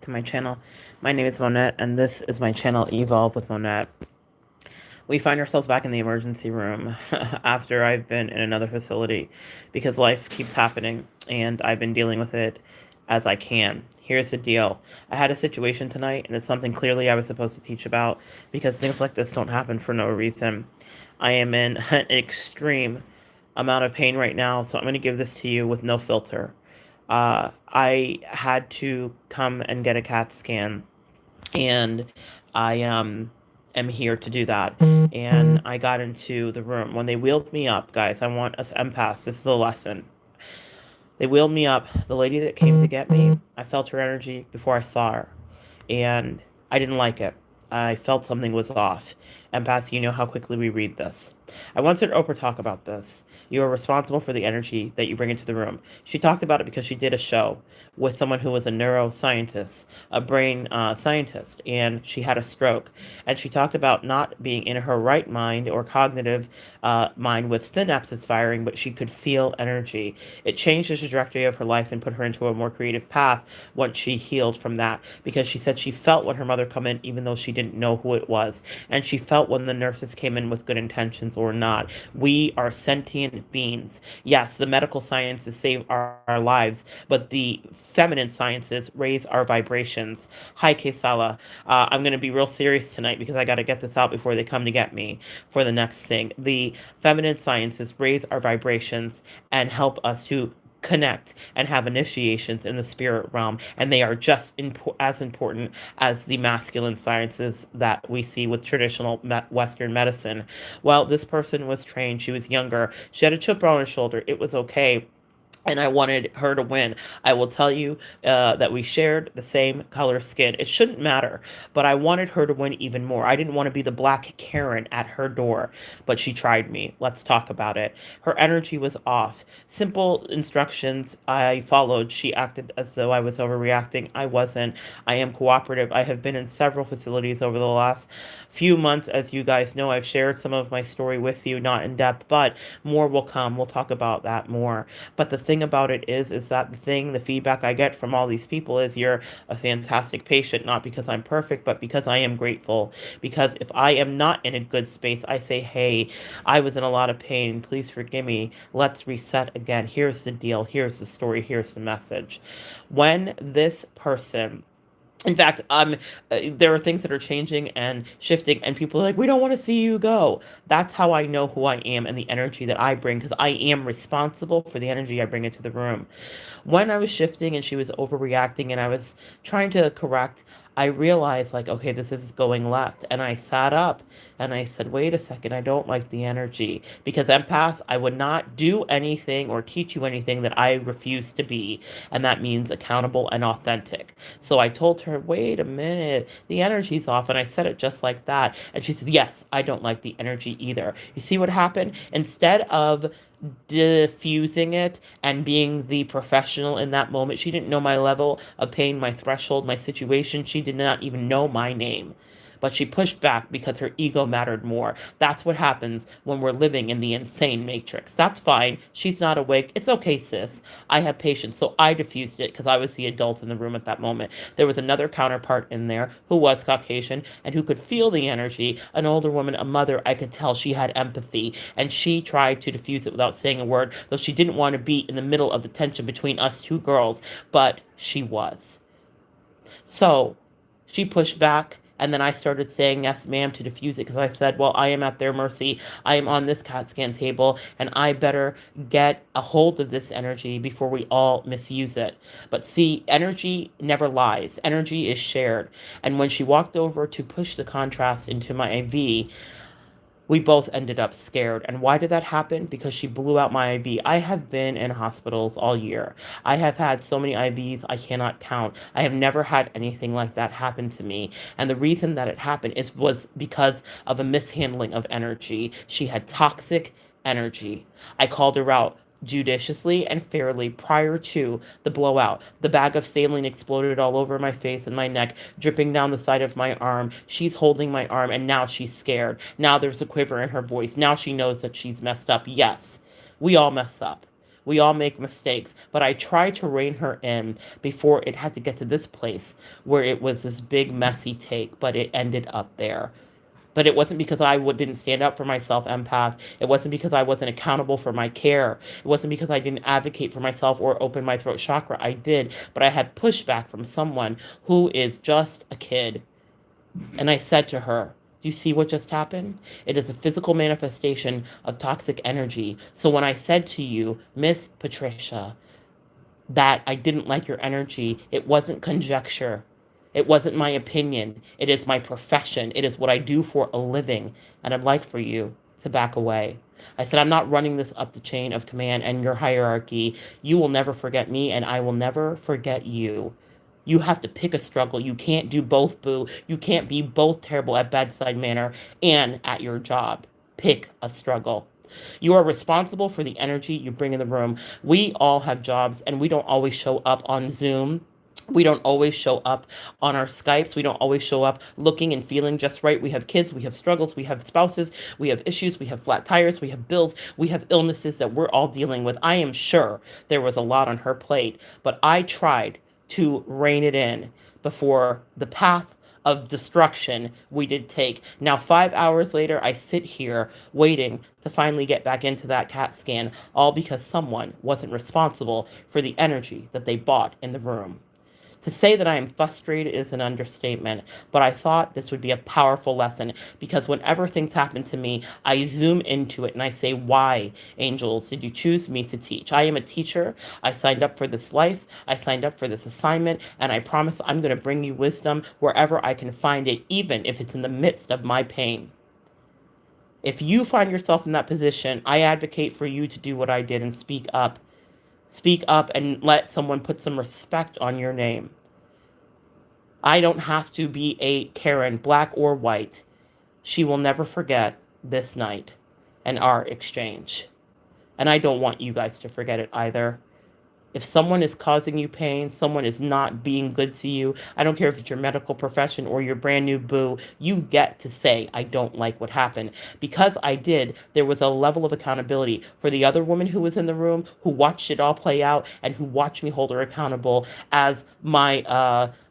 to my channel. My name is Monette, and this is my channel Evolve with Monette. We find ourselves back in the emergency room after I've been in another facility because life keeps happening, and I've been dealing with it as I can. Here's the deal. I had a situation tonight, and it's something clearly I was supposed to teach about because things like this don't happen for no reason. I am in an extreme amount of pain right now, so I'm going to give this to you with no filter. I had to come and get a CAT scan, and I am here to do that. And I got into the room when they wheeled me up, guys. I want us empaths. This is a lesson. They wheeled me up. The lady that came to get me, I felt her energy before I saw her, and I didn't like it. I felt something was off. Empaths, you know how quickly we read this. I once heard Oprah talk about this. You are responsible for the energy that you bring into the room. She talked about it because she did a show with someone who was a neuroscientist, a brain scientist, and she had a stroke. And she talked about not being in her right mind or cognitive mind with synapses firing, but she could feel energy. It changed the trajectory of her life and put her into a more creative path once she healed from that, because she said she felt when her mother come in, even though she didn't know who it was, and she felt when the nurses came in with good intentions or not. We are sentient beings. Yes, the medical sciences save our lives, but the feminine sciences raise our vibrations. Hi, Kesala. I'm going to be real serious tonight because I got to get this out before they come to get me for the next thing. The feminine sciences raise our vibrations and help us to connect and have initiations in the spirit realm, and they are just as important as the masculine sciences that we see with traditional Western medicine. Well, this person was trained. She was younger. She had a chip on her shoulder. It was okay, and I wanted her to win. I will tell you that we shared the same color skin. It shouldn't matter, but I wanted her to win even more. I didn't want to be the black Karen at her door, but she tried me. Let's talk about it. Her energy was off. Simple instructions I followed. She acted as though I was overreacting. I wasn't. I am cooperative. I have been in several facilities over the last few months. As you guys know, I've shared some of my story with you, not in depth, but more will come. We'll talk about that more. But the thing about it is that the feedback I get from all these people is you're a fantastic patient, not because I'm perfect, but because I am grateful. Because if I am not in a good space, I say, hey, I was in a lot of pain. Please forgive me. Let's reset again. Here's the deal. Here's the story. Here's the message. When this person, in fact, there are things that are changing and shifting, and people are like, we don't want to see you go. That's how I know who I am and the energy that I bring, because I am responsible for the energy I bring into the room. When I was shifting and she was overreacting and I was trying to correct, I realized, like, okay, this is going left. And I sat up and I said, wait a second, I don't like the energy. Because empaths, I would not do anything or teach you anything that I refuse to be. And that means accountable and authentic. So I told her, wait a minute, the energy's off. And I said it just like that. And she says, yes, I don't like the energy either. You see what happened? Instead of diffusing it and being the professional in that moment, she didn't know my level of pain, my threshold, my situation. She did not even know my name. But she pushed back because her ego mattered more. That's what happens when we're living in the insane matrix. That's fine. She's not awake. It's okay, sis. I have patience. So I diffused it because I was the adult in the room at that moment. There was another counterpart in there who was Caucasian and who could feel the energy. An older woman, a mother, I could tell she had empathy. And she tried to diffuse it without saying a word, though she didn't want to be in the middle of the tension between us two girls. But she was. So she pushed back, and then I started saying yes, ma'am, to diffuse it because I said, well, I am at their mercy. I am on this CAT scan table, and I better get a hold of this energy before we all misuse it. But see, energy never lies. Energy is shared. And when she walked over to push the contrast into my IV, we both ended up scared. And why did that happen? Because she blew out my IV. I have been in hospitals all year. I have had so many IVs I cannot count. I have never had anything like that happen to me. And the reason that it happened was because of a mishandling of energy. She had toxic energy. I called her out judiciously and fairly prior to the blowout. The bag of saline exploded all over my face and my neck, dripping down the side of my arm. She's holding my arm, and now she's scared. Now there's a quiver in her voice. Now she knows that she's messed up. Yes, we all mess up. We all make mistakes, but I tried to rein her in before it had to get to this place where it was this big, messy take, but it ended up there. But it wasn't because didn't stand up for myself, empath. It wasn't because I wasn't accountable for my care. It wasn't because I didn't advocate for myself or open my throat chakra. I did, but I had pushback from someone who is just a kid. And I said to her, do you see what just happened? It is a physical manifestation of toxic energy. So when I said to you, Miss Patricia, that I didn't like your energy, it wasn't conjecture. It wasn't my opinion. It is my profession. It is what I do for a living. And I'd like for you to back away. I said, I'm not running this up the chain of command and your hierarchy. You will never forget me, and I will never forget you. You have to pick a struggle. You can't do both, boo. You can't be both terrible at bedside manner and at your job. Pick a struggle. You are responsible for the energy you bring in the room. We all have jobs, and we don't always show up on Zoom. We don't always show up on our Skypes. We don't always show up looking and feeling just right. We have kids, we have struggles, we have spouses, we have issues, we have flat tires, we have bills, we have illnesses that we're all dealing with. I am sure there was a lot on her plate, but I tried to rein it in before the path of destruction we did take. Now, 5 hours later, I sit here waiting to finally get back into that CAT scan, all because someone wasn't responsible for the energy that they bought in the room. To say that I am frustrated is an understatement, but I thought this would be a powerful lesson because whenever things happen to me, I zoom into it and I say, why, angels, did you choose me to teach? I am a teacher. I signed up for this life. I signed up for this assignment, and I promise I'm going to bring you wisdom wherever I can find it, even if it's in the midst of my pain. If you find yourself in that position, I advocate for you to do what I did and speak up. Speak up and let someone put some respect on your name. I don't have to be a Karen, black or white. She will never forget this night and our exchange. And I don't want you guys to forget it either. If someone is causing you pain, someone is not being good to you, I don't care if it's your medical profession or your brand new boo, you get to say, I don't like what happened. Because I did, there was a level of accountability for the other woman who was in the room, who watched it all play out, and who watched me hold her accountable as my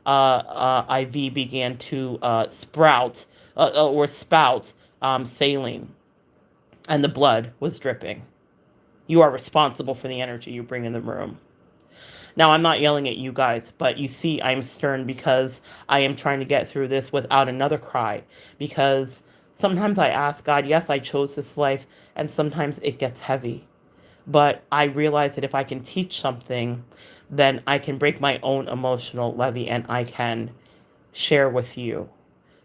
IV began to spout saline, and the blood was dripping. You are responsible for the energy you bring in the room. Now, I'm not yelling at you guys, but you see, I'm stern because I am trying to get through this without another cry. Because sometimes I ask God, yes, I chose this life, and sometimes it gets heavy. But I realize that if I can teach something, then I can break my own emotional levee and I can share with you.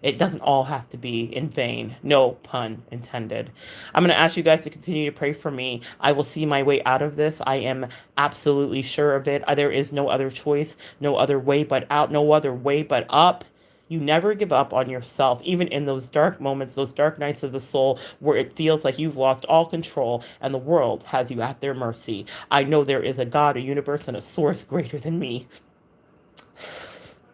It doesn't all have to be in vain. No pun intended. I'm going to ask you guys to continue to pray for me. I will see my way out of this. I am absolutely sure of it. There is no other choice, no other way but out, no other way but up. You never give up on yourself, even in those dark moments, those dark nights of the soul where it feels like you've lost all control and the world has you at their mercy. I know there is a God, a universe, and a source greater than me.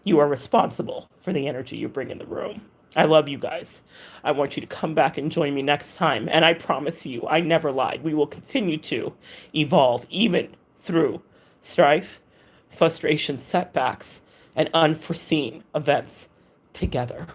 You are responsible for the energy you bring in the room. I love you guys. I want you to come back and join me next time. And I promise you, I never lied. We will continue to evolve, even through strife, frustration, setbacks, and unforeseen events together.